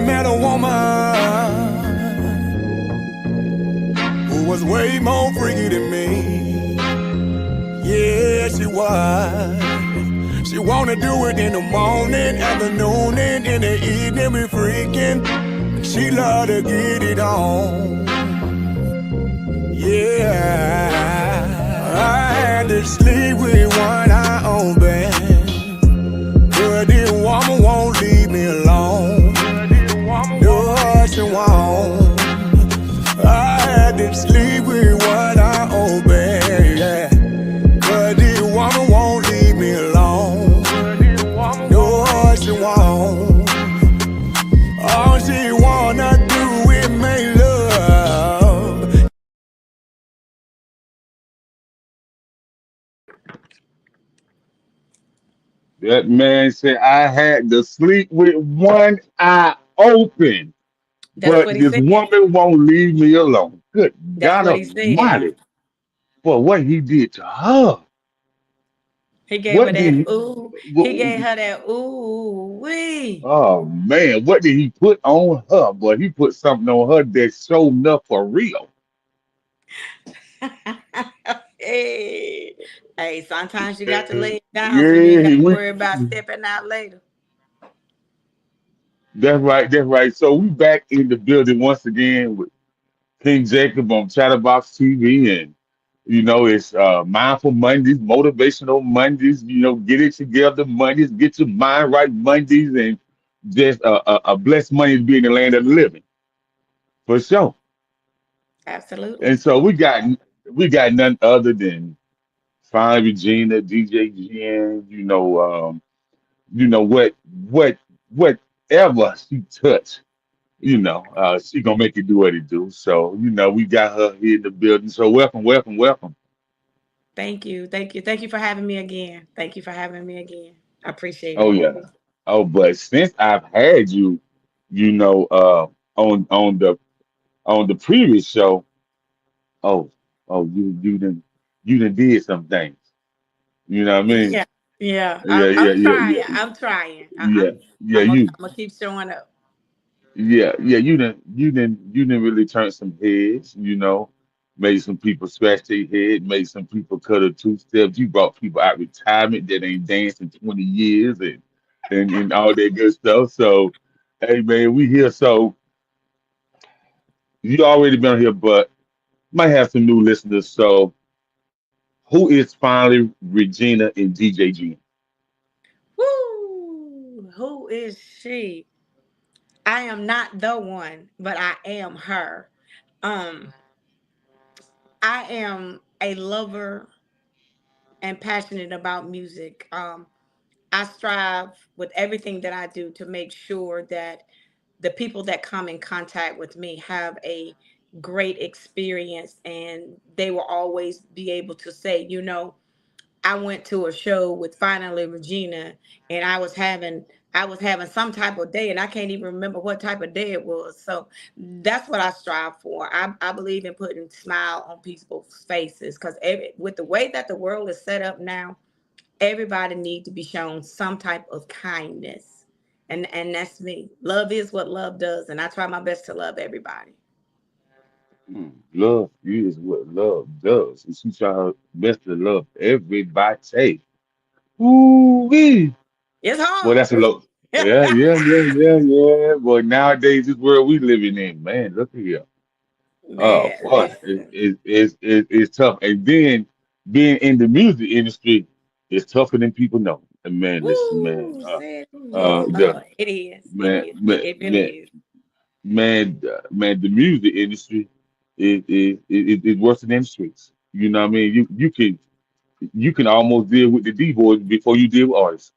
met a woman who was way more freaky than me. Yeah, she was. She wanna do it in the morning, afternoon, and in the evening. We freaking. She love to get it on. Yeah, I had to sleep with one eye open, but this woman won't leave me alone. No, she won't. I had to sleep with one eye open, yeah, but this woman won't leave me alone. No, she won't. All she wanna do is make love. That man said I had to sleep with one eye open, That's but what he this said. woman won't leave me alone. Good That's God what he said. Almighty! For what he did to her. He gave her What did that he? ooh. He gave What, her that ooh wee. oh man, what did he put on her? Boy, he put something on her that showed enough for real. Hey, hey, sometimes you got to lay it down so you ain't got Yeah, to we, worry about stepping out later. that's right, that's right. So we back in the building once again with King Jacob on Chatterbox TV, and it's Mindful Mondays, Motivational Mondays. Get it together Mondays, get your mind right Mondays, and just a blessed Monday to be in the land of the living for sure. Absolutely. And so we got none other than Finally Regina, DJ Jen. What whatever she touch. She gonna make it do what it do. So, we got her here in the building. So welcome, welcome, welcome. Thank you. Thank you. Thank you for having me again. Thank you for having me again. I appreciate Oh it. yeah. Oh, but since I've had you, you know, on the previous show, oh, you done did some things. You know what I mean? Yeah. Yeah. Yeah, yeah, I'm yeah, trying. yeah, I'm trying. yeah, yeah. I'm You, gonna keep showing up. yeah. You didn't really turn some heads. Made some people scratch their head. Made some people cut a two steps. You brought people out retirement that ain't danced in 20 years and all that good stuff. So, hey man, we here. So you already been here, but might have some new listeners. So who is finally Regina and DJG? Woo! Who is she? I am not the one, but I am her. Um, I am a lover and passionate about music. I strive with everything that I do to make sure that the people that come in contact with me have a great experience, and they will always be able to say, I went to a show with Finally Regina, and I was having some type of day, and I can't even remember what type of day it was. So that's what I strive for. I believe in putting smile on people's faces, because with the way that the world is set up now, everybody needs to be shown some type of kindness, and that's me. Love is what love does, and I try my best to love everybody. Love is what love does. And she try her best to love everybody. Ooh wee. It's Well, hard. that's a low. Yeah, yeah, yeah, yeah, yeah. But nowadays, this world we living in, man, look at here. Oh Man, boy, listen. it's tough. And then being in the music industry is tougher than people know. And man, listen, man. Woo, sis. Yes, The Lord. It is. It man, is. man, It really man, is. man, the music industry is worse than the streets. You know what I mean? You can almost deal with the D boys before you deal with artists.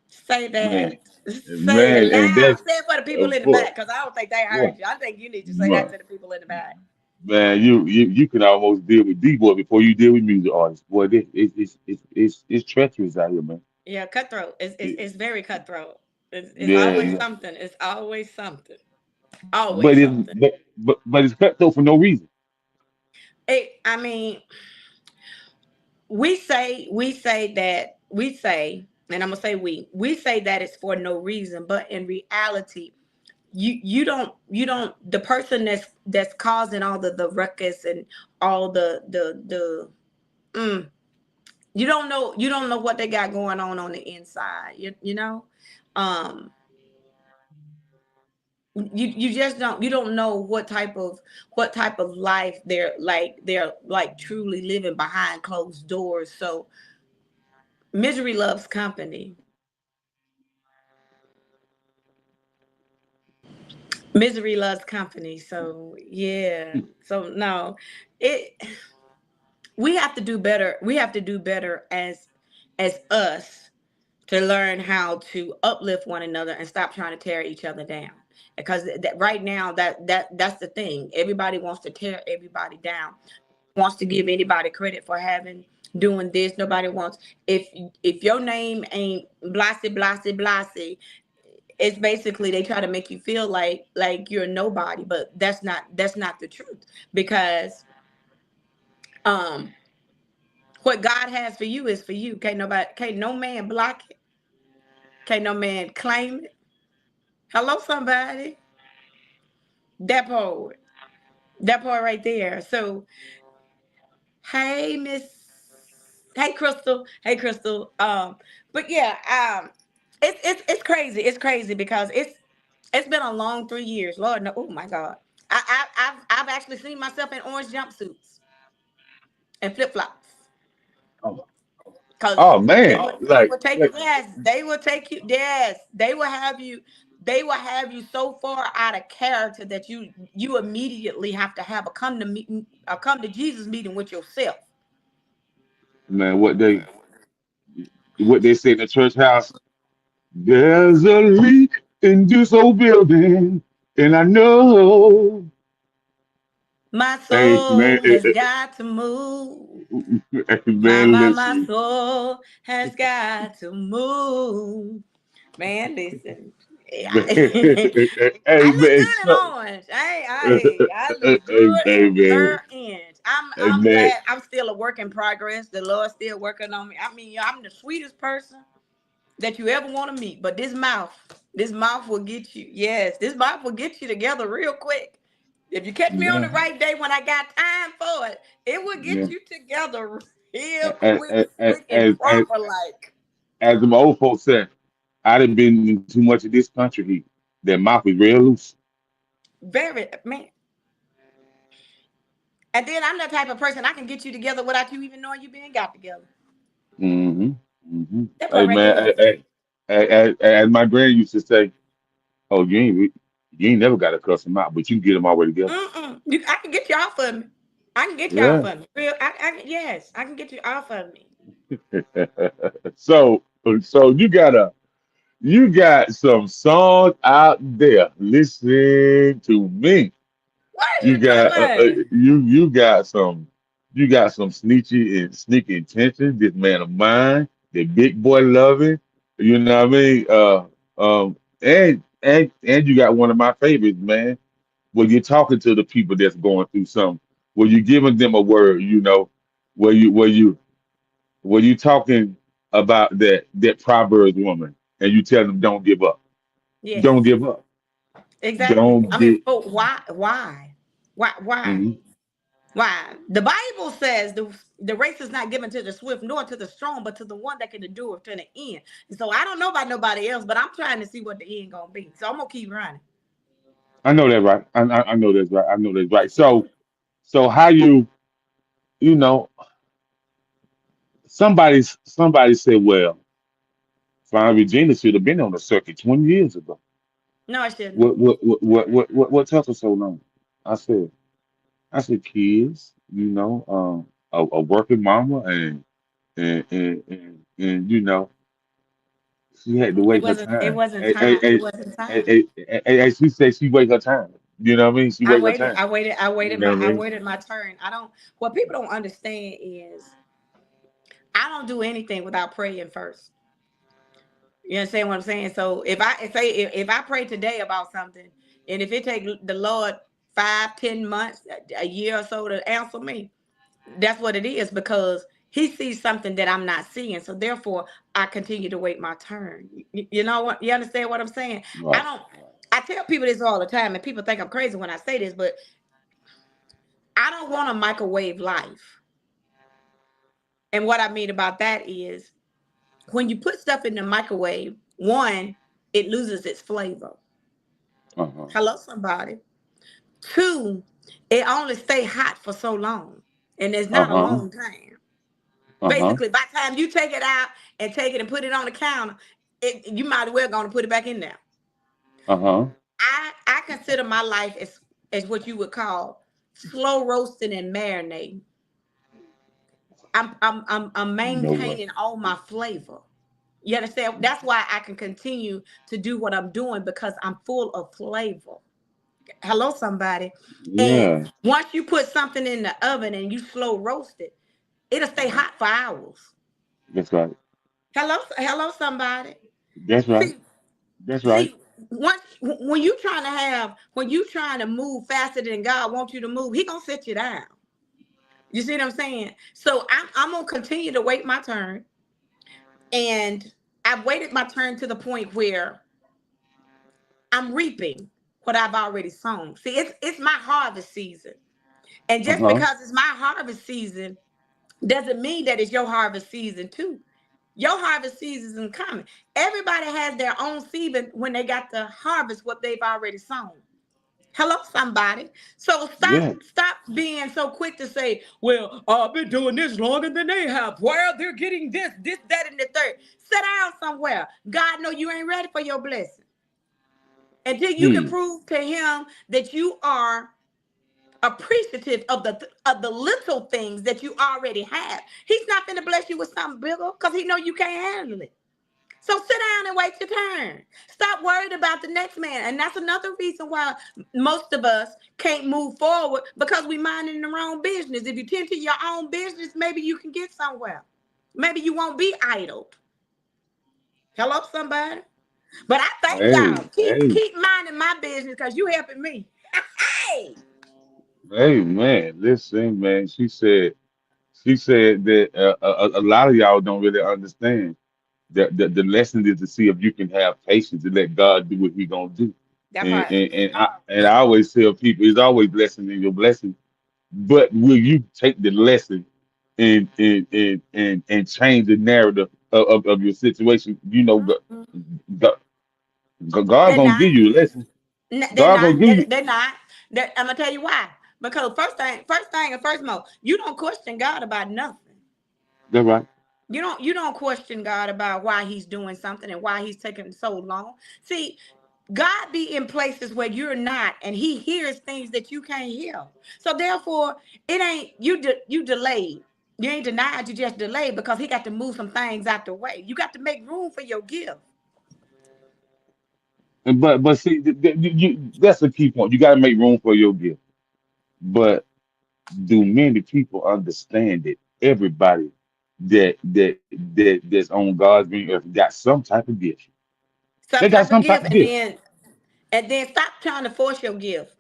Say Man, that. Say it man, and loud. that's Say it for the people in the boy, back, because I don't think they boy, heard you. I think you need to say that boy. to the people in the back. Man, you can almost deal with D boy before you deal with music artists. Boy, it's treacherous out here, man. Yeah, cutthroat. It's very cutthroat. It's Yeah, always yeah. something. It's always something. But Always it's something. but it's cutthroat for no reason. I mean, we say, and I'm gonna say we say that it's for no reason, but in reality, you don't the person that's causing all the ruckus and all mm, you don't know what they got going on the inside. Um you just don't know what type of life they're like truly living behind closed doors. So misery loves company. Misery loves company. So yeah. So no, it we have to do better. We have to do better as us to learn how to uplift one another and stop trying to tear each other down. Because right now that's the thing. Everybody wants to tear everybody down. Wants to give anybody credit for having doing this. Nobody wants if your name ain't Blasey Blasey Blasey, it's basically they try to make you feel like you're nobody, but that's not the truth. Because um what God has for you is for you. Can't no man block it. Can't no man claim it. Hello, somebody. That part. That part right there. So, hey, Miss. Hey, Crystal. Hey, Crystal. But yeah, it's crazy. It's crazy because it's been a long 3 years. Lord, no. Oh my God. I've actually seen myself in orange jumpsuits and flip flops. Oh, Cause oh man, they will take like yes, they will take you, yes, they will have you so far out of character that you immediately have to have a come to Jesus meeting with yourself. man, what they say in the church house. There's a leak in this old building, and I know. My Hey man, soul has got to move. hey, My man, my my listen. soul has got to move. Man, listen. I Hey look man, good in so, orange. I look hey good in baby, orange. I'm hey I'm man. glad I'm still a work in progress. The Lord's still working on me. I mean, I'm the sweetest person that you ever want to meet. But this mouth will get you. Yes, this mouth will get you together real quick. If you catch me on Yeah, the right day when I got time for it, it will yeah. get you together real As, quick, slick, and as, as, proper like. as the old folks said, I done been in too much of this country heat. That mouth is real loose. Very man. And then I'm the type of person I can get you together without you even knowing you being got together. Hmm. Hmm. That part Hey right man, there. as my grand used to say, oh, you ain't never got to cuss them out, but you can get them all the way together. I can get you off of me. I can get you off Yeah. of me. Yes, I can get you off of me. so you got some songs out there. Listen to me. What are You you got doing? you got some sneaky intentions. This man of mine, the big boy loving. You know what I mean? And you got one of my favorites, man. Where you're talking to the people that's going through something. Where you're giving them a word. Where you talking about that Proverbs woman, and you tell them don't give up. Don't Yes, give up. exactly. Don't I mean, get. but why? Why? Why? Mhm. Why? The Bible says the race is not given to the swift nor to the strong, but to the one that can endure to the end. And so I don't know about nobody else, but I'm trying to see what the end gonna be. So I'm gonna keep running. I know that right. I know that's right. I know that's right. So how you know somebody said, well, Finally Regina should have been on the circuit 20 years ago. No, I shouldn't. What took her so long? I said kids, a working mama and she had to It wait her wasn't. It time. wasn't time. It wasn't time. And she said she wait her time. You know what I mean? She I wait her waited. time. I waited. I You waited know my. what I I mean? waited my turn. I don't. What people don't understand is I don't do anything without praying first. You understand what I'm saying? So if I pray today about something, and if it take the Lord 5, 10 months, a year or so to answer me, that's what it is because He sees something that I'm not seeing. So therefore, I continue to wait my turn. You know what? You understand what I'm saying? I Right. don't. Right. I tell people this all the time, and people think I'm crazy when I say this, but I don't want a microwave life. And what I mean about that is when you put stuff in the microwave, one, it loses its flavor. Uh-huh. Hello, somebody. Two, it only stay hot for so long, and it's not a Uh-huh. long time. Uh-huh. Basically, by the time you take it out and take it and put it on the counter, you might as well go and put it back in there. Uh-huh. I consider my life as what you would call slow roasting and marinating. I'm You know what? maintaining all my flavor. You understand? That's why I can continue to do what I'm doing because I'm full of flavor. Hello, somebody. And Yeah, once you put something in the oven and you slow roast it, it'll stay hot for hours. that's right. Hello, somebody. That's right. See, That's right. see, once when you trying to move faster than God wants you to move, He gonna sit you down. You see what I'm saying? So I'm gonna continue to wait my turn, and I've waited my turn to the point where I'm reaping what I've already sown. See, it's my harvest season. And just Uh-huh. because it's my harvest season doesn't mean that it's your harvest season too. Your harvest season is coming. Everybody has their own season when they got to harvest what they've already sown. Hello, somebody. So Yeah. stop being so quick to say, well, I've been doing this longer than they have. Well, they're getting this, that, and the third. Sit down somewhere. God know you ain't ready for your blessing. Until you can Hmm. prove to him that you are appreciative of the little things that you already have. He's not going to bless you with something bigger because he know you can't handle it. So sit down and wait your turn. Stop worried about the next man. And that's another reason why most of us can't move forward because we minding the wrong business. If you tend to your own business, maybe you can get somewhere. Maybe you won't be idle. Hello, somebody. But I thank Hey, y'all. hey, Keep minding my business because you helping me. Hey, hey, man. Listen, man. She said that a lot of y'all don't really understand. The lesson is to see if you can have patience and let God do what He gonna do. that And part. and, and I and I always tell people it's always blessing in your blessing. But will you take the lesson and change the narrative of your situation? You know, God, God They're gonna not. give you a lesson. They're God not. gonna give you. They're not. I'm gonna tell you why. Because first thing, and first most, you don't question God about nothing. That's right. You don't question God about why He's doing something and why He's taking so long. See, God be in places where you're not, and He hears things that you can't hear. So therefore, it ain't you delayed. You ain't denied. You just delayed because He got to move some things out the way. You got to make room for your gift. But see, that's the key point. You got to make room for your gift. But do many people understand it? Everybody that's on God's green earth got some type of gift. They Some got type of some type gift, of and gift. then stop trying to force your gift.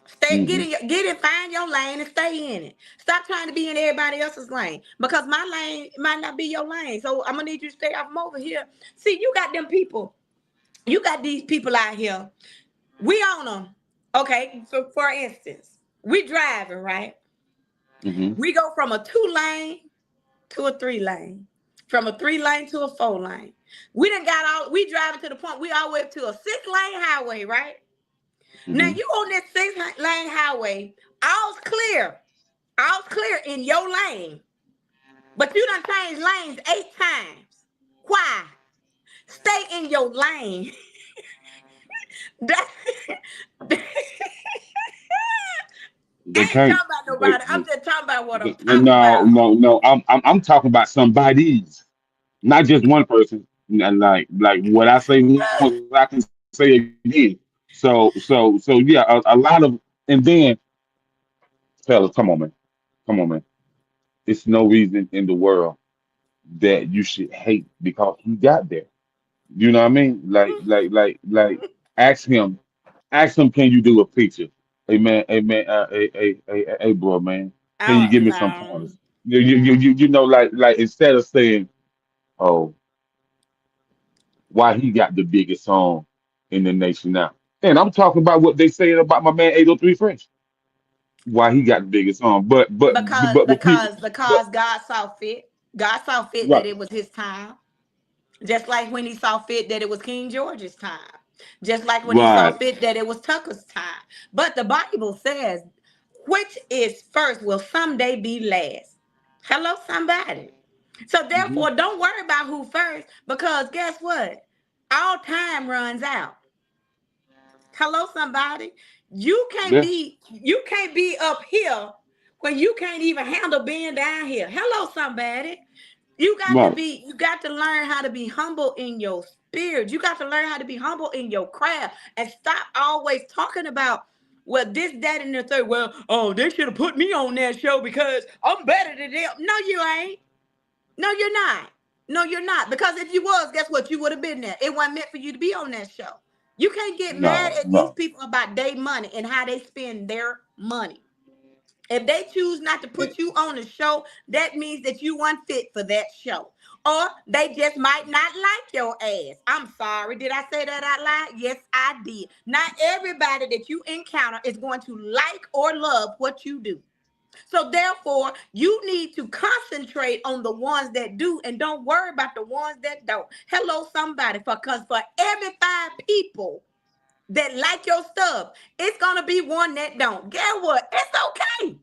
Stay, Hmm. get it, find your lane and stay in it. Stop trying to be in everybody else's lane because my lane might not be your lane. So I'm gonna need you to stay off from over here. See, you got them people. You got these people out here. We own them. Okay, so for instance, we driving right. Hmm. We go from a 2 lane to a 3 lane, from a 3 lane to a 4 lane. We done got all. We driving to the point we all the way up to a 6 lane highway, right? Now Hmm. you on this 6 lane highway, all's clear. All's clear in your lane. But you done changed lanes 8 times. Why? Stay in your lane. That, They I ain't can't. talking about nobody. I'm just talking about what I'm talking No, about. no, no. I'm talking about somebody's, not just one person. And like what I say once, I can say again. So yeah, a lot of, and then fellas, come on, man. It's no reason in the world that you should hate because he got there. You know what I mean? Like, ask him, can you do a picture? Hey man, hey, bro, man, can you Oh give me some no. pointers? You know, like instead of saying, oh, why he got the biggest song in the nation now? And I'm talking about what they saying about my man 803 Fresh. Why he got the biggest song. But people but Because God saw fit. God saw fit that right, it was his time. Just like when he saw fit that it was King George's time. Just like when he saw right. fit that it was Tucker's time. But the Bible says, which is first will someday be last. Hello, somebody. So Hmm. therefore, don't worry about who first, because guess what? All time runs out. Hello, somebody. Yeah, You can't be up here when you can't even handle being down here. Hello, somebody. right. You got to learn how to be humble in your spirit. You got to learn how to be humble in your craft and stop always talking about, well, this, that, and the third. Well, oh, they should have put me on that show because I'm better than them. No, you ain't. No, you're not. No, you're not. Because if you was, guess what? You would have been there. It wasn't meant for you to be on that show. You can't get mad No, at these no. people about their money and how they spend their money. If they choose not to put you on the show, that means that you weren't fit for that show. Or they just might not like your ass. I'm sorry. Did I say that out loud? Yes, I did. Not everybody that you encounter is going to like or love what you do. So therefore, you need to concentrate on the ones that do and don't worry about the ones that don't. Hello, somebody, because for every 5 people that like your stuff, it's gonna be one that don't. Guess what? It's okay.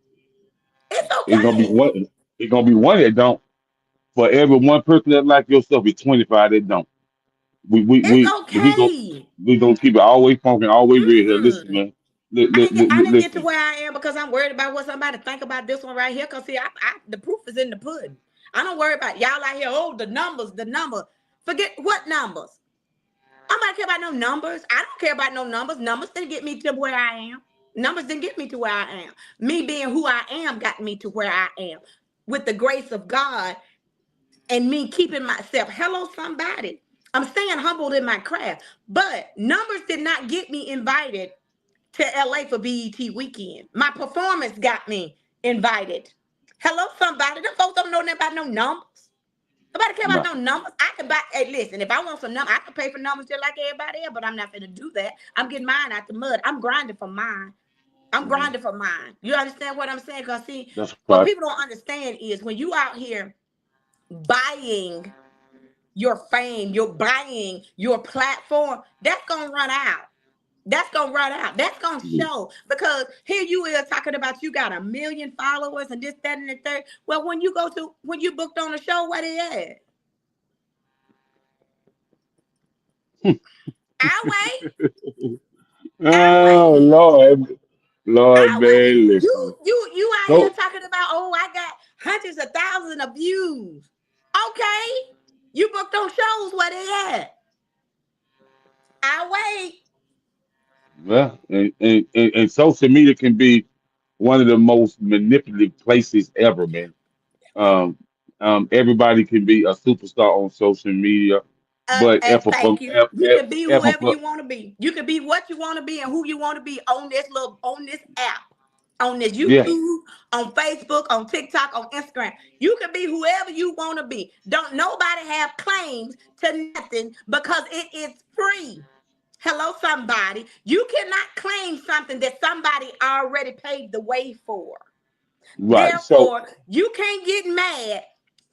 It's It's gonna be okay. one. It's gonna be one that don't. For every one person that like your stuff, it's 25 that don't. We we It's we we go okay. we gonna keep it always funky, always real here. Listen, Mm-mm. man. I didn't get to Listen. where I am because I'm worried about what somebody think about this one right here. Cause see, the proof is in the pudding. I don't worry about y'all out here. Oh, the numbers, the number. Forget what numbers. I'm not care about no numbers. I don't care about no numbers. Numbers didn't get me to where I am. Numbers didn't get me to where I am. Me being who I am got me to where I am. With the grace of God and me keeping myself. Hello, somebody. I'm staying humbled in my craft. But numbers did not get me invited to LA for BET weekend. My performance got me invited. Hello, somebody. The folks don't know nothing about no numbers. Nobody care about No. no numbers. I can buy. Hey, listen. If I want some numbers, I can pay for numbers just like everybody else. But I'm not gonna do that. I'm getting mine out the mud. I'm grinding for mine. I'm Mhm. grinding for mine. You understand what I'm saying? Cause see, That's what right. people don't understand is when you out here buying your fame, you're buying your platform. That's gonna run out. That's gonna run out. That's gonna Mhm. show because here you is talking about you got 1 million followers and this, that, and the third. Well, when you booked on a show, what it is? I wait. I Oh wait. Lord, Lord, I wait. man, listen. You out here So talking about, oh, I got hundreds of thousands of views. Okay. You booked on shows where they at. I wait. well, and social media can be one of the most manipulative places ever, man. Um, everybody can be a superstar on social media, but Thank you. You can be whoever you want to be. You can be what you want to be and who you want to be on this app, on this yeah, YouTube, on Facebook, on TikTok, on Instagram. You can be whoever you want to be. Don't nobody have claims to nothing because it is free. Hello, somebody. You cannot claim something that somebody already paved the way for. right. So, Therefore, you can't get mad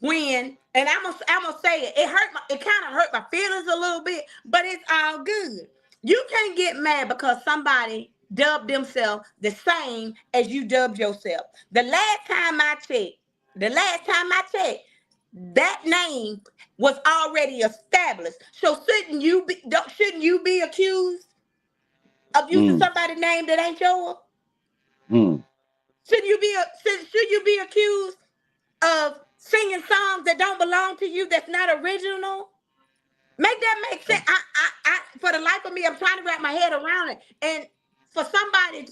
when, and I'm gonna say it. It kind of hurt my feelings a little bit, but it's all good. You can't get mad because somebody dubbed themselves the same as you dubbed yourself. The last time I checked, that name was already established. So shouldn't you be accused of using mm, somebody's name that ain't yours? mm, Should you be accused of singing songs that don't belong to you, that's not original? Make that make sense. For the life of me, I'm trying to wrap my head around it. And for somebody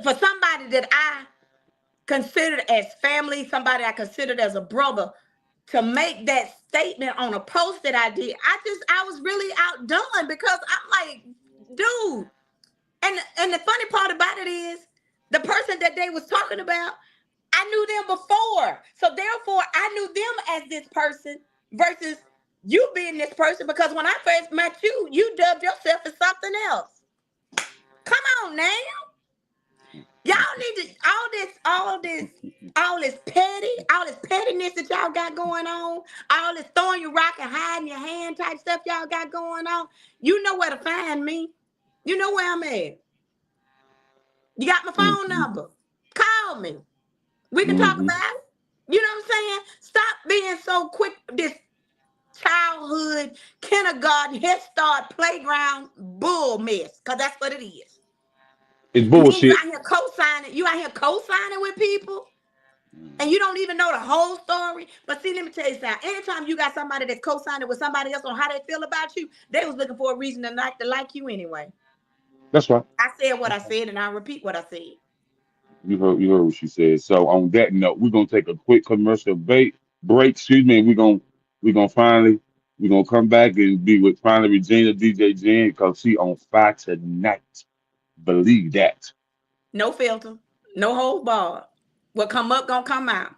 for somebody that I considered as family, somebody I considered as a brother, to make that statement on a post that I did, I was really outdone because I'm like, dude. And the funny part about it is the person that they was talking about, I knew them before. So therefore, I knew them as this person versus You being this person because when I first met you, you dubbed yourself as something else. Come on now. Y'all need to all this pettiness that y'all got going on, all this throwing your rock and hiding your hand type stuff y'all got going on. You know where to find me. You know where I'm at. You got my phone Mm-hmm. number. Call me. We can talk Mm-hmm. about it. You know what I'm saying? Stop being so quick. This childhood, kindergarten, head start, playground bull mess. Cause that's what it is. It's And then you bullshit. out here co-signing. You out here co-signing with people. And you don't even know the whole story. But see, let me tell you something. Anytime you got somebody that's co-signing with somebody else on how they feel about you, they was looking for a reason to like you anyway. That's right. I said what I That's right. said, and I repeat what I said. You heard what she said. So on that note, we're gonna take a quick commercial break. Excuse me. We're gonna finally we're gonna come back and be with Finally Regina, DJ Jen, because she on fire tonight. Believe that. No filter, no hold bar. What come up gonna come out.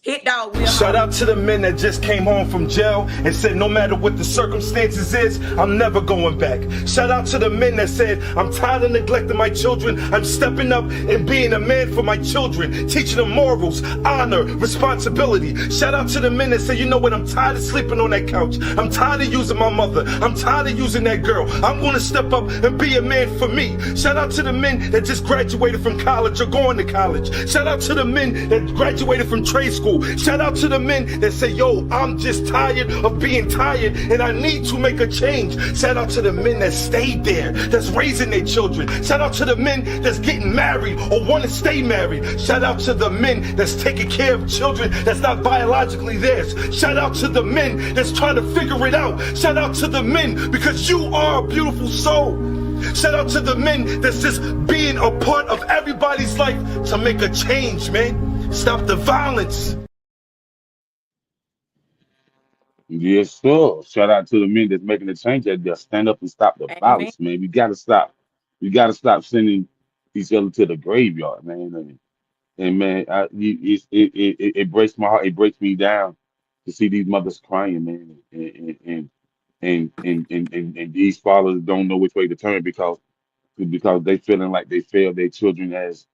Hit dog, we're Shout home. out to the men that just came home from jail and said no matter what the circumstances is, I'm never going back. Shout out to the men that said I'm tired of neglecting my children. I'm stepping up and being a man for my children, teaching them morals, honor, responsibility. Shout out to the men that say, you know what, I'm tired of sleeping on that couch. I'm tired of using my mother. I'm tired of using that girl. I'm going to step up and be a man for me. Shout out to the men that just graduated from college or going to college. Shout out to the men that graduated from trade school. Shout out to the men that say, yo, I'm just tired of being tired and I need to make a change. Shout out to the men that stayed there, that's raising their children. Shout out to the men that's getting married or want to stay married. Shout out to the men that's taking care of children that's not biologically theirs. Shout out to the men that's trying to figure it out. Shout out to the men because you are a beautiful soul. Shout out to the men that's just being a part of everybody's life to make a change, man. Stop the violence. Yes, sir. Shout out to the men that's making the change that they'll stand up and stop the Amen. violence, man. We gotta stop. We gotta stop sending each other to the graveyard, man. And man, it breaks my heart. It breaks me down to see these mothers crying, man, and these fathers don't know which way to turn because they feeling like they failed their children as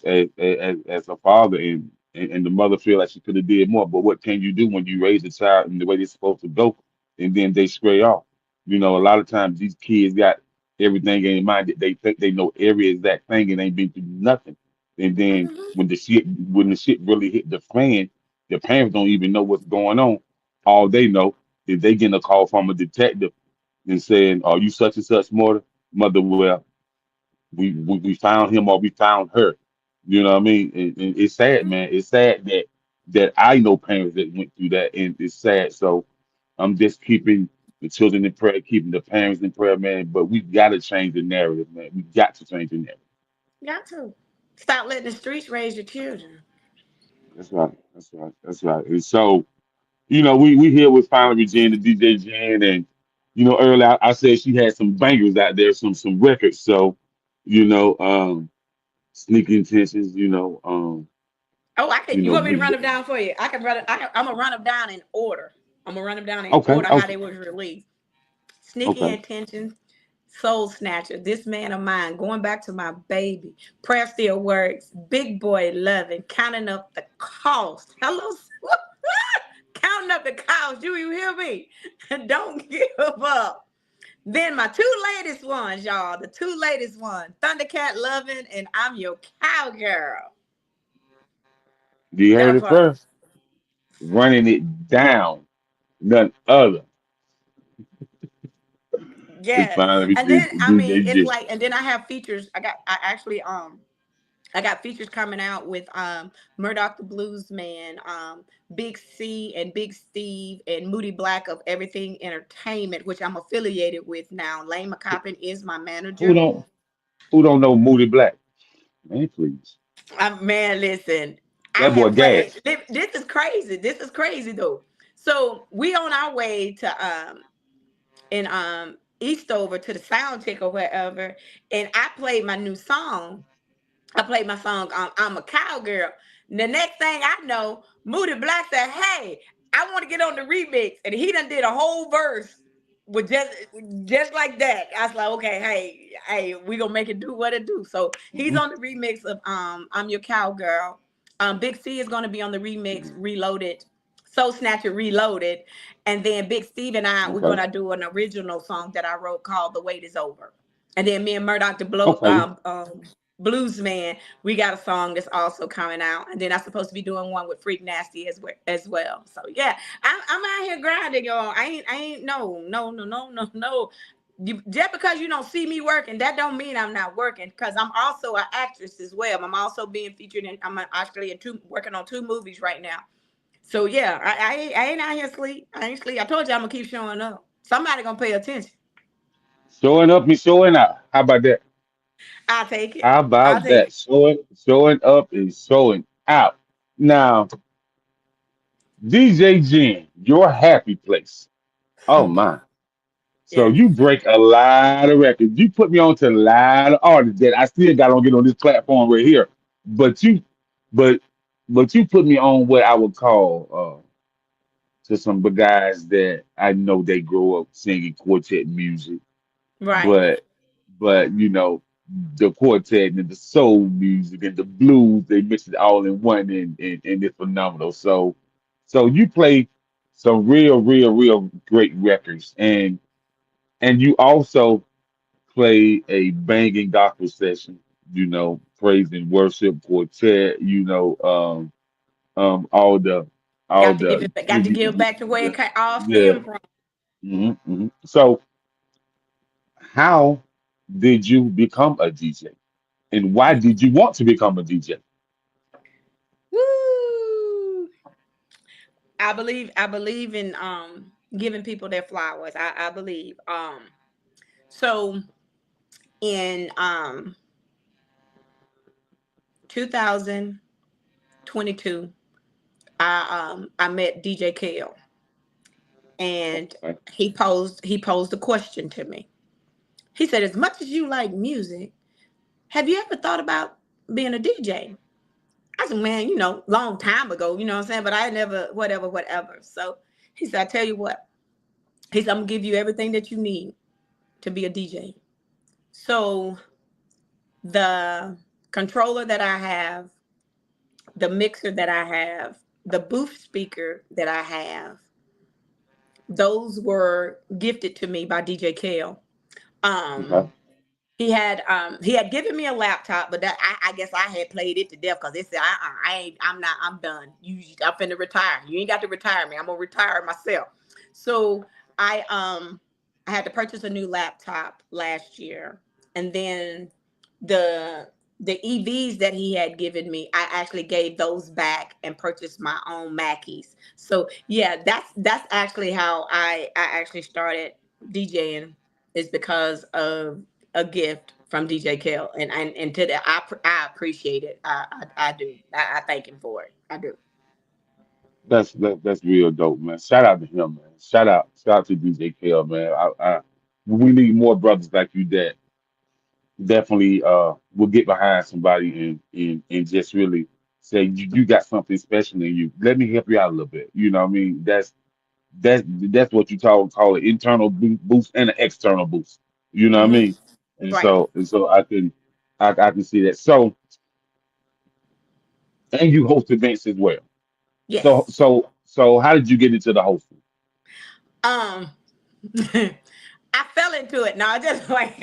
a father, and the mother feel like she could have did more. But what can you do when you raise a child in the way they're supposed to go, and then they stray off? You know, a lot of times these kids got everything in mind that they think they know every exact thing and ain't been through nothing. And then Mhm. when the shit really hit the fan, the parents don't even know what's going on. All they know is they getting a call from a detective and saying, "Are you such and such mother? Well, we found him or we found her." You know what I mean? And it's sad, man. It's sad that I know parents that went through that, and it's sad. So I'm just keeping the children in prayer, keeping the parents in prayer, man. But we got to change the narrative, man. We got to change the narrative. Got to stop letting the streets raise your children. That's right. That's right. That's right. And so, we here with Finally Regina, DJ Jen, and earlier I said she had some bangers out there, some records. So, you know, um, Sneaky Intentions, Oh, I can. You want me to big. run them down for you? I can run it. I'm gonna run them down in order. I'm gonna run them down in Okay, order how okay, they was released. Sneaky okay. Intentions, Soul Snatcher, This Man of Mine, Going Back to My Baby, Prayer Still Works, Big Boy Lovin', Counting Up the Cost. Hello, counting up the cost. Do you hear me? Don't give up. Then my two latest ones, y'all. The two latest ones, Thundercat Lovin' and I'm Your Cowgirl. You heard That it part. first. Running it down, none other than Yes. Finally And then DJ it's Jen. like, and then I have features. I got features coming out with Murdoch the Blues Man, Big C and Big Steve and Moody Black of Everything Entertainment, which I'm affiliated with now. Lane McCoppin is my Who manager. don't who don't know Moody Black? Man, please. Man, listen, I That boy have played. gas. This is crazy. This is crazy though. So we on our way to in Eastover to the sound check or wherever, and I played my new song. I played my song, I'm a Cowgirl. The next thing I know, Moody Black said, "Hey, I want to get on the remix, and he done did a whole verse with just like that. I was like, okay, hey, we gonna make it do what it do. So he's Mhm. on the remix of I'm Your Cowgirl. Big C is gonna be on the remix Reloaded, Soul Snatcher Reloaded, and then Big Steve and I we're Okay. gonna do an original song that I wrote called The Wait Is Over. And then me and Murdoch the Okay. Blues Man, we got a song that's also coming out. And then I'm supposed to be doing one with Freak Nasty as well. So yeah, I'm out here grinding, y'all. I ain't no. Just because you don't see me working, that don't mean I'm not working. Because I'm also an actress as well. I'm also being featured in. Actually working on 2 movies right now. So yeah, I ain't out here sleep. I ain't sleep. I told you I'm gonna keep showing up. Somebody gonna pay attention. Showing up and showing out. How about that? I'll take it. How I'll about take that? it. Showing up and showing out. Now, DJ Jen, your happy place. Oh my. So Yes. you break a lot of records. You put me on to a lot of artists that I still got to get on this platform right here. But but you put me on what I would call to some big guys that I know they grow up singing quartet music, Right. but you know the quartet and the soul music and the blues they mix it all in one and it's phenomenal. So you play some real great records and you also play a banging gospel session, praise and worship quartet, all Got to give the it. Got to give back to where it all yeah. stemmed from. So how did you become a DJ? And why did you want to become a DJ? Woo! I believe in giving people their flowers. I believe. So in 2022, I met DJ Kale, and Okay. he posed a question to me. He said, "As much as you like music, have you ever thought about being a DJ?" I said, "Man, long time ago, you know what I'm saying? But I never, whatever." So he said, "I tell you what." He said, "I'm gonna give you everything that you need to be a DJ." So the controller that I have, the mixer that I have, the booth speaker that I have, those were gifted to me by DJ Kale. Okay. Um, he had given me a laptop, but that I guess I had played it to death because it said I ain't I'm not I'm done. I'm finna retire. You ain't got to retire me. I'm gonna retire myself. So I had to purchase a new laptop last year, and then the the EVs that he had given me, I actually gave those back and purchased my own Mackies. So yeah, that's actually how I actually started DJing, is because of a gift from DJ Kell, and to that I appreciate it. I do. I thank him for it. I do. That's real dope, man. Shout out to him, man. Shout out to DJ Kale, man. We need more brothers like you that definitely will get behind somebody and just really say you got something special in you. Let me help you out a little bit. You know what I mean? That's what you call an internal boost and an external boost. You know what I Hmm. mean? And Right. so I can see that. So and you host events as well. So Yes. so so how did you get into the hosting? Um. I fell into it. No, just like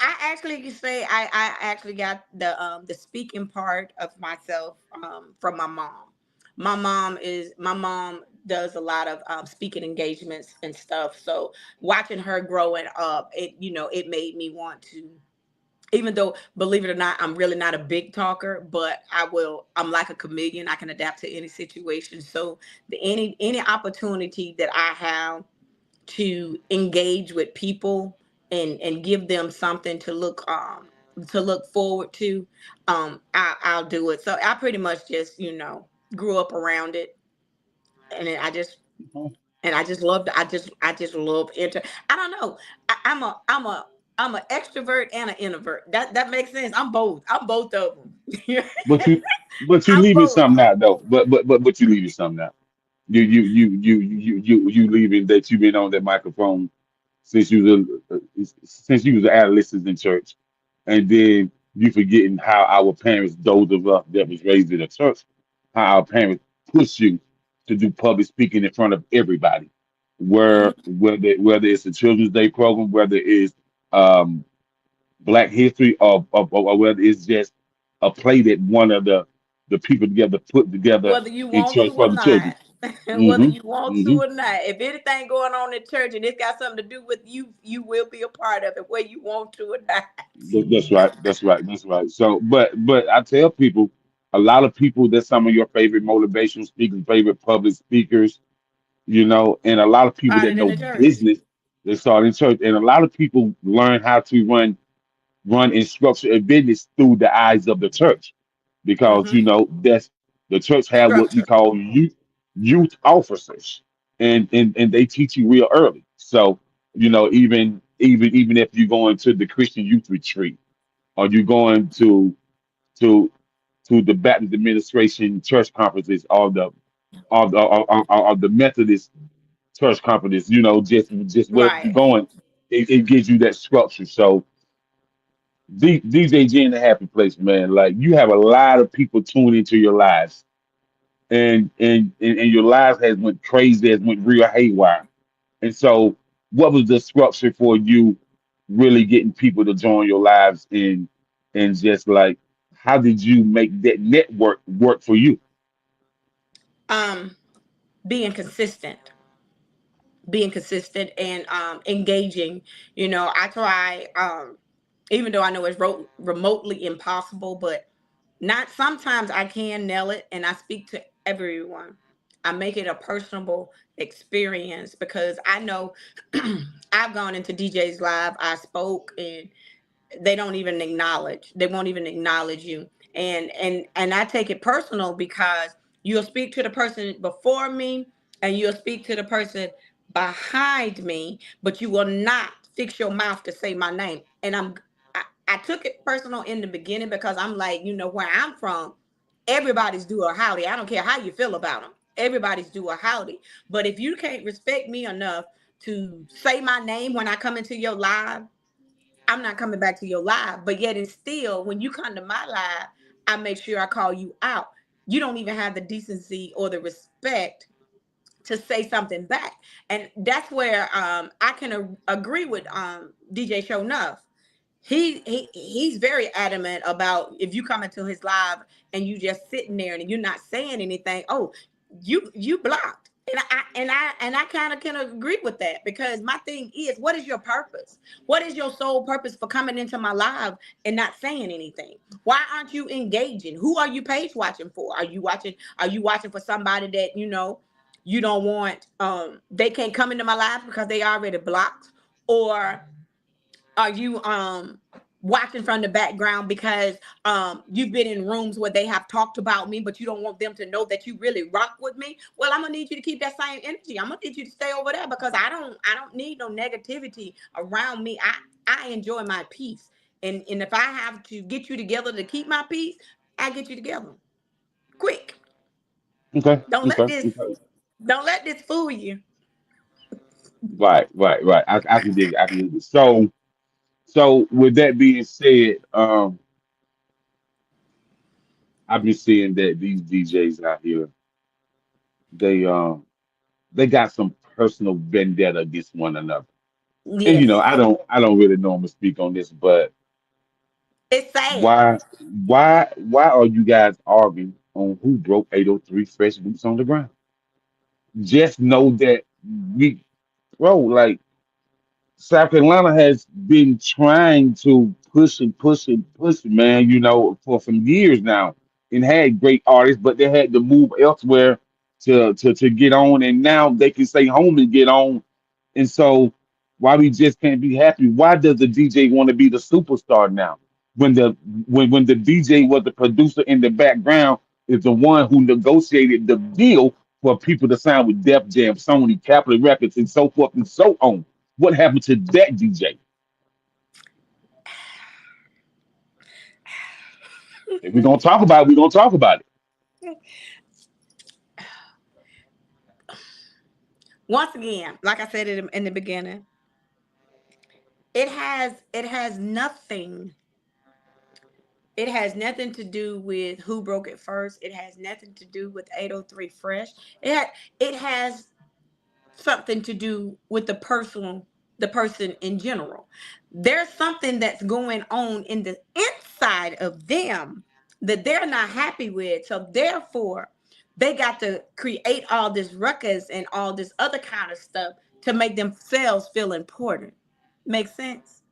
I actually can say I actually got the speaking part of myself from my mom. My mom does a lot of speaking engagements and stuff. So watching her growing up, it made me want to, even though, believe it or not, I'm really not a big talker, but I'm like a chameleon. I can adapt to any situation. So any opportunity that I have to engage with people and give them something to look forward to, I'll do it. So I pretty much just grew up around it, and then I just loved I just love I don't know. I'm a extrovert and an introvert. That makes sense. I'm both of them. But you But you I'm leaving both. something out though. But you leaving something out. You leaving that you've been on that microphone since you was an adolescent in church, and then you forgetting how our parents, those of us that was raised in a church, how our parents push you to do public speaking in front of everybody, whether it's a Children's Day program, whether it's um, Black History, or whether it's just a play that one of the people together put together Whether you in want to church or for the children. not. Whether hmm you want to hmm or not. If anything going on in church and it's got something to do with you, you will be a part of it, whether you want to or not. That's right. That's right. That's right. So, but I tell people, a lot of people, that's some of your favorite motivational speakers, favorite public speakers, and a lot of people that Started in know the church. business, they start in church, and a lot of people learn how to run and structure a business through the eyes of the church, because Hmm. that's the church have what we Structure. call youth officers, and they teach you real early. So even if you go into the Christian youth retreat, or you going to to the Baptist administration church conferences, or the Methodist church conferences, just wherever you're Right. going, it gives you that structure. So DJ in the happy place, man. Like, you have a lot of people tuned into your lives, and your lives has went crazy, has went real haywire. And so, what was the structure for you really getting people to join your lives, and just like, how did you make that network work for you? Um, being consistent. Being consistent and engaging. I try, even though I know it's remotely impossible, but not sometimes I can nail it, and I speak to everyone. I make it a personable experience because I know I've gone into DJ's live, I spoke, and they won't even acknowledge you. And I take it personal because you'll speak to the person before me and you'll speak to the person behind me, but you will not fix your mouth to say my name. And I took it personal in the beginning because I'm like, where I'm from, everybody's do a howdy. I don't care how you feel about them, everybody's do a howdy. But if you can't respect me enough to say my name when I come into your live, I'm not coming back to your live. But yet and still, when you come to my live, I make sure I call you out. You don't even have the decency or the respect to say something back. And that's where I can agree with DJ Show Nuff. He's very adamant about, if you come into his live and you just sitting there and you're not saying anything, oh, you blocked. And I kind of can agree with that, because my thing is, what is your purpose? What is your sole purpose for coming into my live and not saying anything? Why aren't you engaging? Who are you page watching for? Are you watching for somebody that you don't want, they can't come into my live because they already blocked? Or are you watching from the background because you've been in rooms where they have talked about me, but you don't want them to know that you really rock with me? Well, I'm gonna need you to keep that same energy. I'm gonna need you to stay over there, because I don't need no negativity around me. I enjoy my peace. And if I have to get you together to keep my peace, I get you together quick. Okay, Don't let okay, this okay. don't let this fool you. Right, right, right. I can dig it. I can dig it. So with that being said, I've been seeing that these DJs out here, they they got some personal vendetta against one another. And Yes. I don't really normally speak on this, but It's sad. why are you guys arguing on who broke 803 fresh boots on the ground? Just know that we, bro, like, South Carolina has been trying to push and push and push, man, for some years now, and had great artists, but they had to move elsewhere to get on, and now they can stay home and get on. And so, why we just can't be happy? Why does the DJ want to be the superstar now, when the DJ was the producer in the background, is the one who negotiated the deal for people to sign with Def Jam, Sony, Capitol Records, and so forth and so on? What happened to that DJ? If we're gonna talk about it, we're gonna talk about it. Once again, like I said in the beginning, it has nothing. It has nothing to do with who broke it first. It has nothing to do with 803 Fresh. It has something to do with the person in general. There's something that's going on in the inside of them that they're not happy with. So therefore, they got to create all this ruckus and all this other kind of stuff to make themselves feel important. Make sense?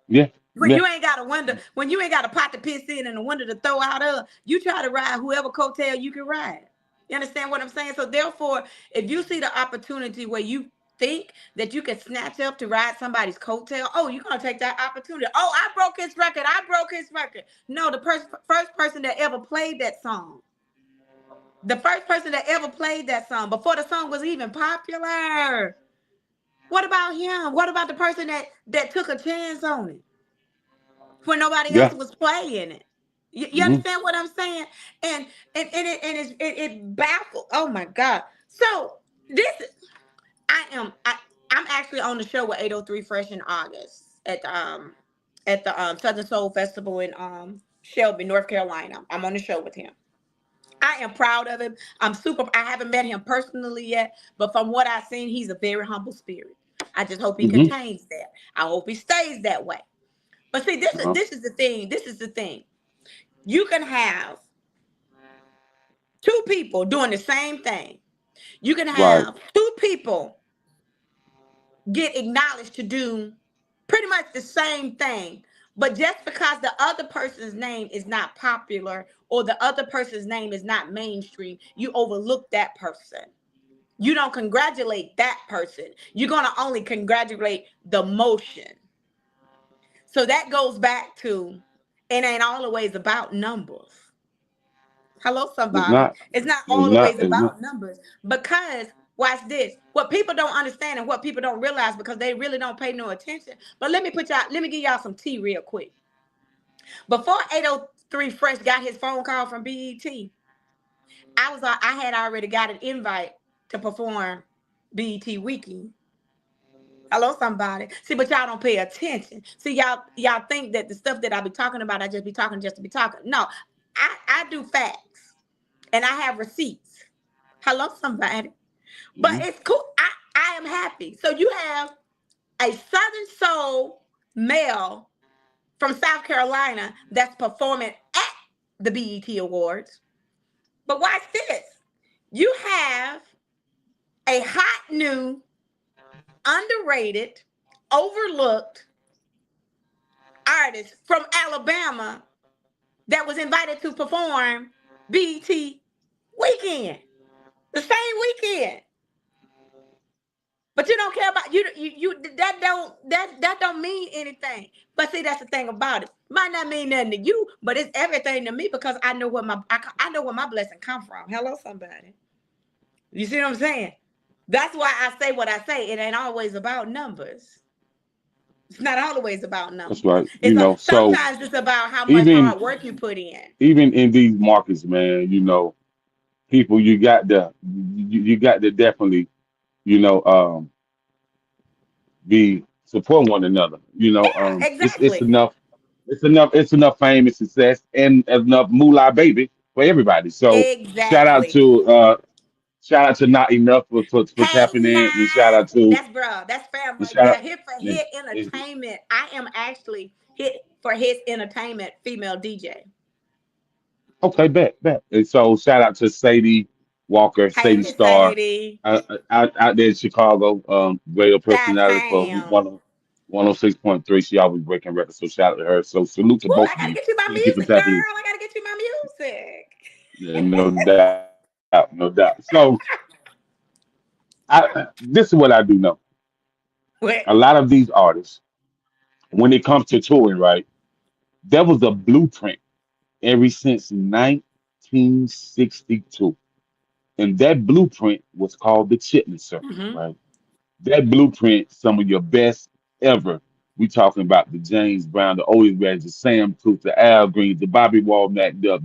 Yeah, When yeah, you ain't got a window, when you ain't got a pot to piss in and a window to throw out of, you try to ride whoever coattail you can ride. You understand what I'm saying? So therefore, if you see the opportunity where you think that you can snatch up to ride somebody's coattail, oh, you're gonna take that opportunity. Oh, I broke his record. I broke his record. No, the first person that ever played that song, the first person that ever played that song before the song was even popular. What about him? What about the person that took a chance on it when nobody else yeah. was playing it? You Hmm. understand what I'm saying? And it baffled. Oh my God! So this I am I'm actually on the show with 803 Fresh in August at the Southern Soul Festival in Shelby, North Carolina. I'm on the show with him. I am proud of him. I haven't met him personally yet, but from what I've seen, he's a very humble spirit. I just hope he Hmm. contains that. I hope he stays that way. But see, Uh-huh. this is the thing. This is the thing. You can have two people doing the same thing. You can Right. have two people get acknowledged to do pretty much the same thing. But just because the other person's name is not popular or the other person's name is not mainstream, you overlook that person. You don't congratulate that person. You're going to only congratulate the motion. So that goes back to it ain't always about numbers. Hello, It's somebody. not. It's not It's not. always It's not. about numbers because watch this. What people don't understand and what people don't realize because they really don't pay no attention. But let me give y'all some tea real quick. Before 803 Fresh got his phone call from BET, I had already got an invite to perform BET weekend. Hello, somebody. See, but y'all don't pay attention. See, y'all think that the stuff that I be talking about, I just be talking just to be talking. No, I do facts and I have receipts. Hello, somebody. But Hmm. it's cool. I am happy. So you have a Southern Soul male from South Carolina that's performing at the BET Awards. But watch this. You have a hot new, underrated, overlooked artist from Alabama that was invited to perform BET weekend, the same weekend. But you don't care about you that don't mean anything. But see, that's the thing about it. Might not mean nothing to you, but it's everything to me because I know where my blessing come from. Hello, somebody. You see what I'm saying? That's why I say what I say. It ain't always about numbers. It's not always about That's numbers. right. You know, so Sometimes it's about how much even hard work you put in. even in these markets, man, people, you got to definitely, you know, be support one another. Yeah, It's exactly. enough. It's enough fame and success and enough moolah, baby, for everybody. So Exactly. shout out to Not Enough for Hey, tapping in, and shout nah, out to that's bro. That's fam and right shout there. out. Hit for And, hit entertainment. I am actually hit for his entertainment female DJ. okay, bet. And so shout out to Sadie Walker, Hey, Sadie Miss Starr, Sadie. out there in Chicago. Radio That personality for fam. 106.3. She always breaking records. So shout out to her. So salute to Woo, both I of gotta you. get you my Thank you for music, girl. tapping in. I gotta get you my music. Yeah, no doubt, no doubt. So this is what I do know. A What? lot of these artists, when it comes to touring, right, there was a blueprint ever since 1962. And that blueprint was called the Chitlin Circuit, Mm-hmm. right? That blueprint, some of your best ever. We talking about the James Brown, the Otis Reddings, the Sam Cooke, the Al Greens, the Bobby Womack, the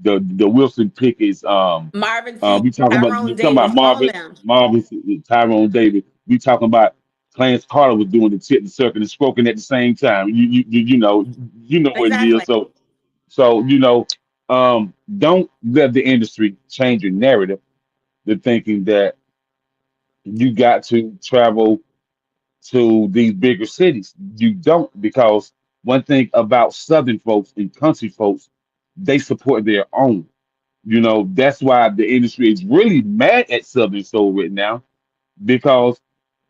the Wilson Pickett's, Marvin C. we Tyrone talking about Davis, all Marvin, them. Tyrone Davis. We talking about Clarence Carter was doing the chitlin circuit and stroking at the same time. You know what it Exactly. is. So don't let the industry change your narrative to thinking that you got to travel to these bigger cities. You don't, because one thing about Southern folks and country folks, they support their own. That's why the industry is really mad at Southern Soul right now, because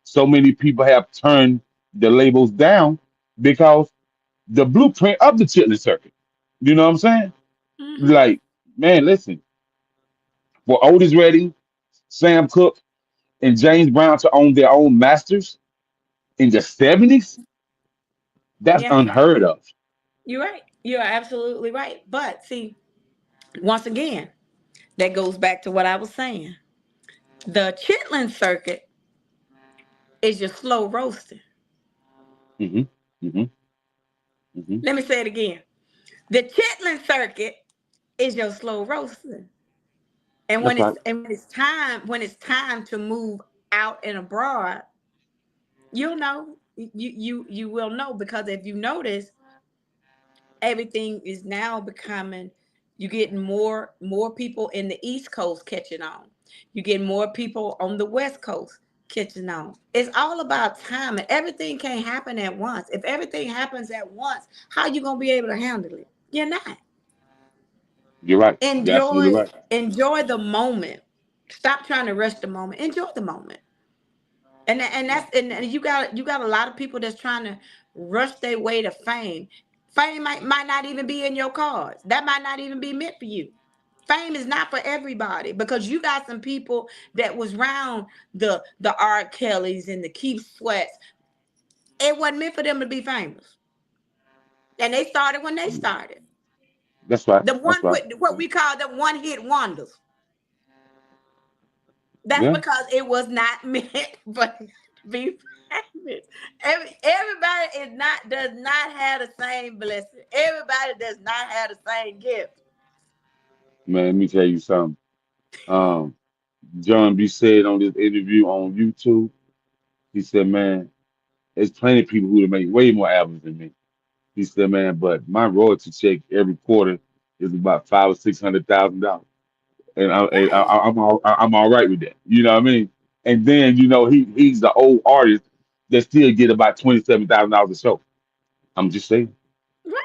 so many people have turned the labels down because the blueprint of the chitlin circuit. You know what I'm saying? Hmm. Like, man, listen, for Otis Redding, Sam Cooke, and James Brown to own their own masters in the 70s, that's Yeah, unheard of. you're right. You're absolutely right. But see, once again, that goes back to what I was saying. The chitlin circuit is your slow roasting. Hmm. Hmm. Hmm. Let me say it again. The chitlin circuit is your slow roasting. And That's right. when it's time to move out and abroad, you'll know. You will know, because if you notice, everything is now becoming, you getting more people in the East Coast catching on. You get more people on the West Coast catching on. It's all about timing. Everything can't happen at once. If everything happens at once, how you gonna be able to handle it? You're not. You're right. You're absolutely Enjoy right. enjoy the moment. Stop trying to rush the moment. Enjoy the moment. Yeah. And you got a lot of people that's trying to rush their way to fame. Fame might not even be in your cards. That might not even be meant for you. Fame is not for everybody, because you got some people that was around the R. Kellys and the Keith Sweats. It wasn't meant for them to be famous, and they started when they started. That's right. The That's one right. with what we call them one hit wonders. That's Yeah. because it was not meant for to be famous. Everybody does not have the same blessing. Everybody does not have the same gift. Man, let me tell you something. Um, John B. said on this interview on YouTube, he said, man, there's plenty of people who have made way more albums than me. He said, man, but my royalty check every quarter is about $500,000 or $600,000, and Right. I'm all right with that. You know what I mean? And then he's the old artist that still get about $27,000 a show. I'm just saying.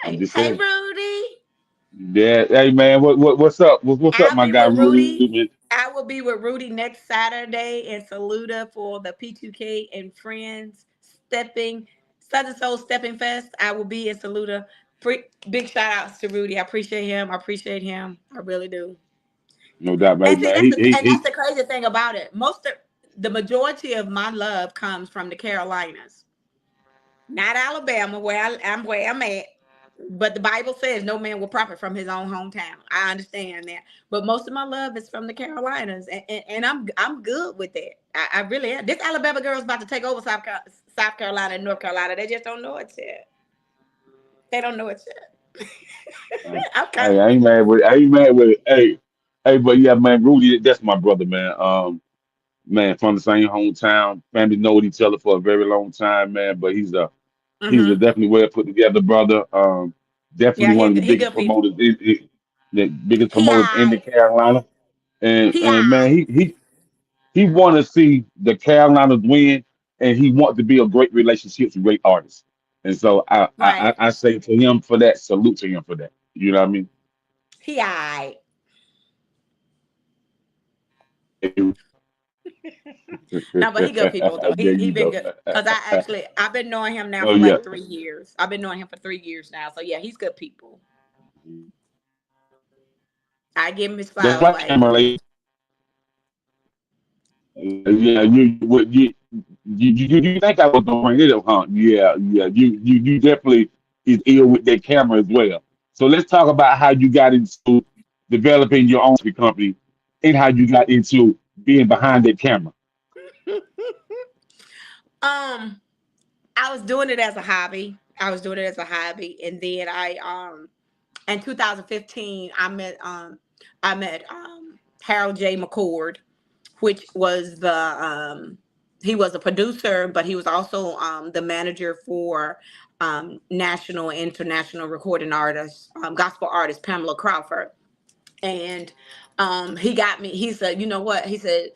I'm Right. just Hey saying. Rudy. Yeah. Hey man, what's up? What's up, I'll my be guy with Rudy. Rudy? I will be with Rudy next Saturday in Saluda for the P2K and Friends Stepping Southern Soul Stepping Fest. I will be in Saluda. Big shout outs to Rudy. I appreciate him. I appreciate him. I really do. No doubt, And baby, see, man. that's the crazy thing about it. The majority of my love comes from the Carolinas, not Alabama, where I'm at. But the Bible says no man will profit from his own hometown. I understand that, but most of my love is from the Carolinas, and I'm good with that. I really am. This Alabama girl's about to take over South Carolina and North Carolina. They just don't know it yet. They don't know it yet. I'm kind Hey, of. I ain't mad with it. Hey, but yeah, man, Rudy, that's my brother, man. Man, from the same hometown, family know each other for a very long time, man. But he's a Hmm. definitely well put together brother. Yeah, Definitely one of the he biggest good people. promoters the biggest He promoters in the alright. Carolina. He And man, alright. he want to see the Carolinas win, and he want to be a great relationships with great artists. And so Right. I say to him for that, salute to him for that. You know what I mean? He alright. No, but he good people though. There He you been go. good, because I've been knowing him now Oh for yeah. like 3 years. I've been knowing him for 3 years now. So yeah, he's good people. I give him his That's flowers right, while he can get Cameron. it. Yeah, you think I was gonna bring it up, huh? Yeah, yeah. You definitely is ill with that camera as well. So let's talk about how you got into developing your own company and how you got into being behind that camera. Um, I was doing it as a hobby. I was doing it as a hobby, and then in 2015, I met Harold J. McCord, which was the he was a producer, but he was also the manager for national and international recording artists, gospel artist Pamela Crawford. And he got me. He said, "You know what?" He said,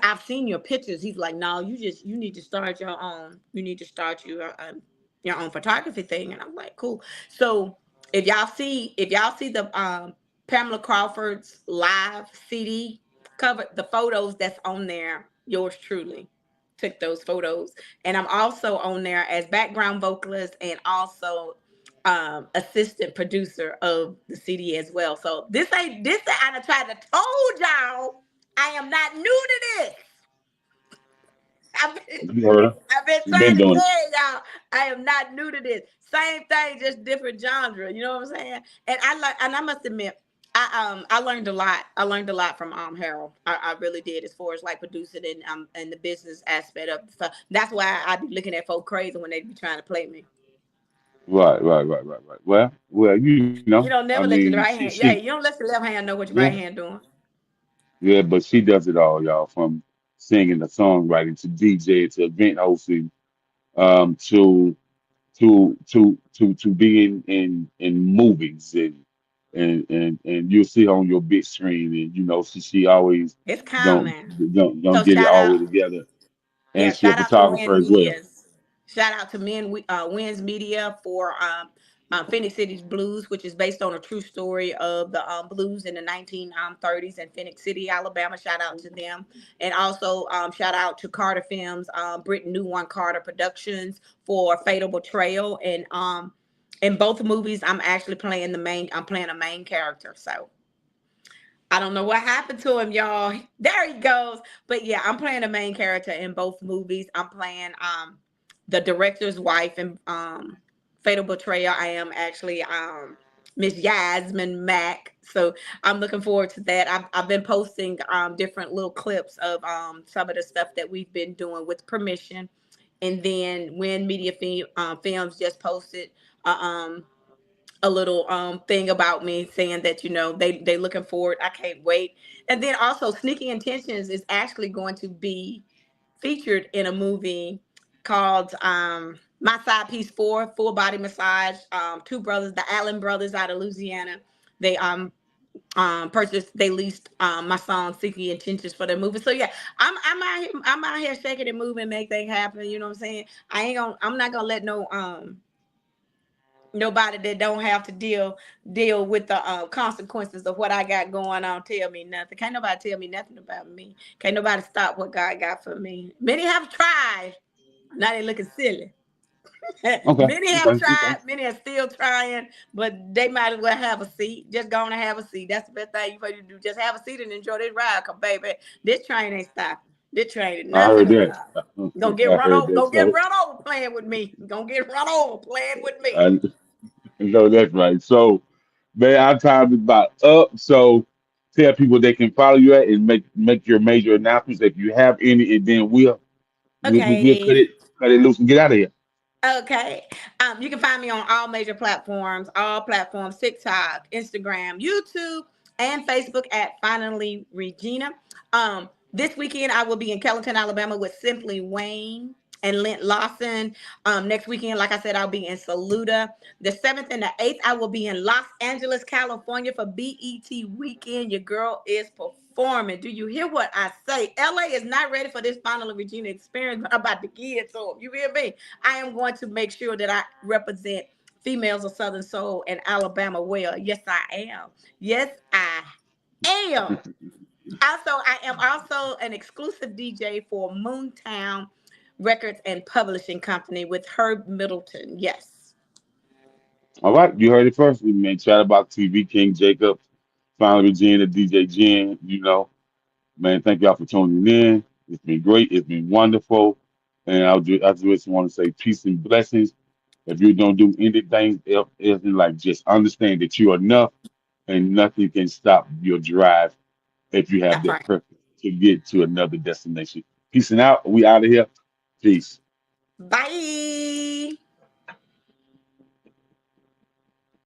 "I've seen your pictures." He's like, "No, you need to start your own. You need to start your own photography thing." And I'm like, "Cool." So if y'all see the Pamela Crawford's live CD cover, the photos that's on there, yours truly took those photos. And I'm also on there as background vocalist and also assistant producer of the CD as well. So this I done tried to told y'all I am not new to this. I've been, You heard her. I've been You've trying been to doing it. tell y'all I am not new to this. Same thing, just different genre. You know what I'm saying? And I must admit, I learned a lot. I learned a lot from Harold. I really did, as far as like producing and the business aspect of stuff. That's why I be looking at folk crazy when they be trying to play me. Right. Well, You don't I never let mean, your right hand. Yeah, you don't let your left hand know what your yeah, right hand doing. yeah, but she does it all, y'all, from singing to songwriting to DJ to event hosting, to being in movies and you'll see her on your big screen and she always It's don't common. don't So get it shout all the out. way together. Yeah, And she a shout out to photographer Win as well. Media's. Shout out to Win's Media for Phoenix City's Blues, which is based on a true story of the blues in the 1930s in Phoenix City, Alabama. Shout out to them. And also shout out to Carter Films, Britain New One Carter Productions for Fatal Betrayal. And in both movies, I'm playing a main character. So I don't know what happened to him, y'all. There he goes. But yeah, I'm playing the main character in both movies. I'm playing the director's wife in Fatal Betrayal. I am actually Miss Yasmin Mack. So I'm looking forward to that. I've been posting different little clips of some of the stuff that we've been doing with permission. And then when Films just posted a little thing about me saying that they looking forward. I can't wait. And then also Sneaky Intentions is actually going to be featured in a movie called My Side Piece 4 Full Body Massage. Two brothers, the Allen brothers out of Louisiana, they they leased my song Sneaky Intentions for the movie. So yeah, I'm out here shaking and moving, make things happen. You know what I'm saying? I'm not gonna let nobody that don't have to deal with the consequences of what I got going on tell me nothing. Can't nobody tell me nothing about me. Can't nobody stop what God got for me. Many have tried. Now they looking silly. Okay, Many have okay. tried. Many are still trying, but they might as well have a seat. Just go on and have a seat. That's the best thing you supposed to do. Just have a seat and enjoy this ride, cause baby, this train ain't stopping. This train is I not heard finna that. stop. Gonna get I run heard over. that. Gonna get So run over playing with me. Gonna get run over playing with me. I know that's right. So man, our time is about up. So tell people they can follow you at and make your major announcements if you have any, and then we'll cut Okay. it loose and get out of here. Okay. You can find me on all platforms, TikTok, Instagram, YouTube, and Facebook at Finally Regina. This weekend I will be in Kellerton, Alabama with Simply Wayne and Lent Lawson. Next weekend, like I said, I'll be in Saluda. The 7th and the 8th, I will be in Los Angeles, California for BET weekend. Your girl is performing. Do you hear what I say? LA is not ready for this Finally Regina experience, but I'm about to get it to them. You hear me? I am going to make sure that I represent females of Southern Soul and Alabama well. Yes, I am. Yes, I am. Also, I am also an exclusive DJ for Moontown Records and Publishing Company with Herb Middleton. Yes. All right, you heard it first. We man, chat about TV King Jacob, finally Regina, DJ Jen. Man, thank y'all for tuning in. It's been great. It's been wonderful. And I just want to say peace and blessings. If you don't do anything else in life, just understand that you are enough and nothing can stop your drive if you have That's that right. purpose to get to another destination. Peace and out. We out of here. Peace. Bye.